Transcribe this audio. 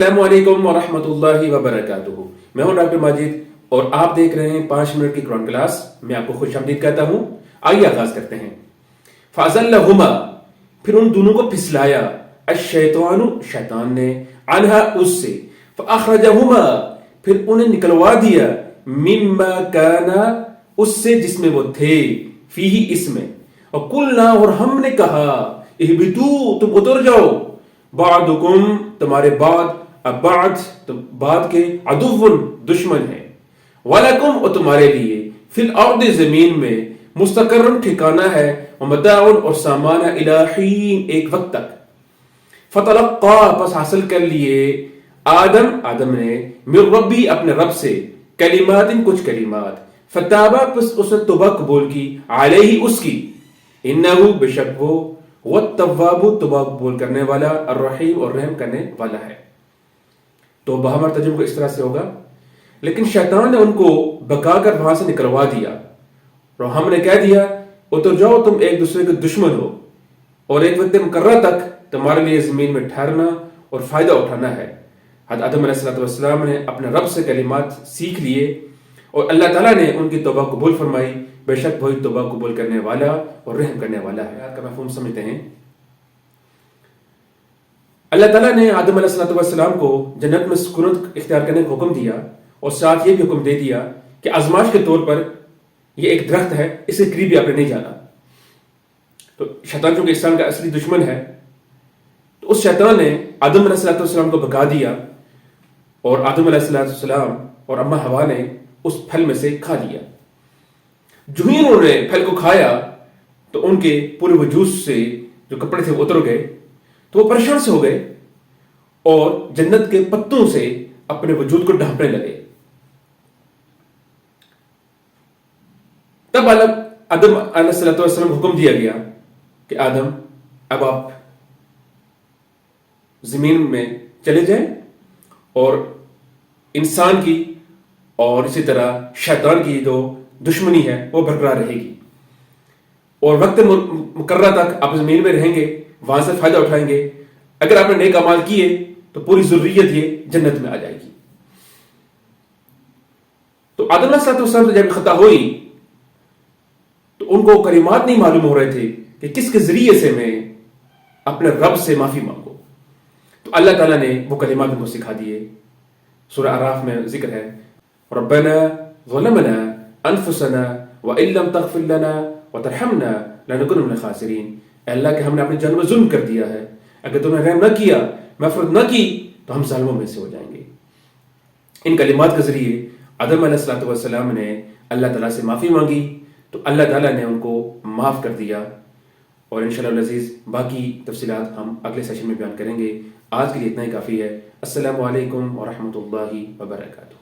السلام علیکم ورحمۃ اللہ وبرکاتہ. میں ہوں ڈاکٹر ماجد اور آپ دیکھ رہے ہیں 5 منٹ کی قرآن کلاس. میں آپ کو خوش آمدید کہتا ہوں. آئیے آغاز کرتے ہیں. فَأَزَلَّهُمَا پھر ان دونوں کو پھسلایا الشیطان شیطان نے عنہا اس سے فَأَخْرَجَهُمَا پھر انہیں نکلوا دیا مِمَّا كَانَ اس سے جس میں وہ تھے فیہ اس میں. وَقُلْنَا اور ہم نے کہا اہبطوا تم اتر جاؤ بعضکم تمہارے بعد بعد بعد کے عدو دشمن ہے وَلَكُمْ اور تمہارے لیے فی الارض زمین میں مستقر ٹھکانہ ہے ومتاع اور سامان الی حین ایک وقت تک. فتلقا پس حاصل کر لیے آدم نے من ربی اپنے رب سے کلمات کچھ کلمات فتابا پس اس نے توبہ قبول کی علیہ اس کی انہو بے شک وہ والتواب توبہ قبول کرنے والا الرحیم اور رحم کرنے والا ہے. تو ہمارا ترجمہ کو اس طرح سے ہوگا لیکن شیطان نے ان کو بکا کر وہاں سے نکلوا دیا اور ہم نے کہہ دیا اتر جاؤ تم ایک دوسرے کے دشمن ہو اور ایک وقت مقررہ تک تمہارے لیے زمین میں ٹھہرنا اور فائدہ اٹھانا ہے. حضرت آدم علیہ السلام نے اپنے رب سے کلمات سیکھ لیے اور اللہ تعالیٰ نے ان کی توبہ قبول فرمائی. بے شک وہی توبہ قبول کرنے والا اور رحم کرنے والا ہے. آپ کا مفہوم سمجھتے ہیں. اللہ تعالیٰ نے آدم علیہ السلام کو جنت میں سکونت اختیار کرنے کا حکم دیا اور ساتھ یہ بھی حکم دے دیا کہ آزمائش کے طور پر یہ ایک درخت ہے اس کے قریب بھی آپ نے نہیں جانا. تو شیطان چونکہ انسان کا اصلی دشمن ہے تو اس شیطان نے آدم علیہ السلام کو بھگا دیا اور آدم علیہ السلام اور اماں حوا نے اس پھل میں سے کھا لیا. جو ہی انہوں نے پھل کو کھایا تو ان کے پورے وجود سے جو کپڑے تھے وہ اتر گئے تو وہ پریشان سے ہو گئے اور جنت کے پتوں سے اپنے وجود کو ڈھانپنے لگے. تب آدم علیہ السلام کو حکم دیا گیا کہ آدم اب آپ زمین میں چلے جائیں اور انسان کی اور اسی طرح شیطان کی جو دشمنی ہے وہ برقرار رہے گی اور وقت مقررہ تک آپ زمین میں رہیں گے وہاں سے فائدہ اٹھائیں گے. اگر آپ نے نیک اعمال کیے تو پوری ضروریت یہ جنت میں آ جائے گی. تو آدم علیہ السلام سے جب خطا ہوئی تو ان کو کلمات نہیں معلوم ہو رہے تھے کہ کس کے ذریعے سے میں اپنے رب سے معافی مانگوں. تو اللہ تعالیٰ نے وہ کلمات ان کو سکھا دیے. سورہ اعراف میں ذکر ہے ربنا ظلمنا انفسنا وان لم تغفر لنا وترحمنا لنكن من الخاسرین. اے اللہ کہ ہم نے اپنی جان میں ظلم کر دیا ہے, اگر تم نے رحم نہ کیا مغفرت نہ کی تو ہم ظالموں میں سے ہو جائیں گے. ان کلمات کے ذریعے آدم علیہ السلام نے اللہ تعالیٰ سے معافی مانگی تو اللہ تعالیٰ نے ان کو معاف کر دیا. اور انشاءاللہ العزیز باقی تفصیلات ہم اگلے سیشن میں بیان کریں گے. آج کے لیے اتنا ہی کافی ہے. السلام علیکم ورحمۃ اللہ وبرکاتہ.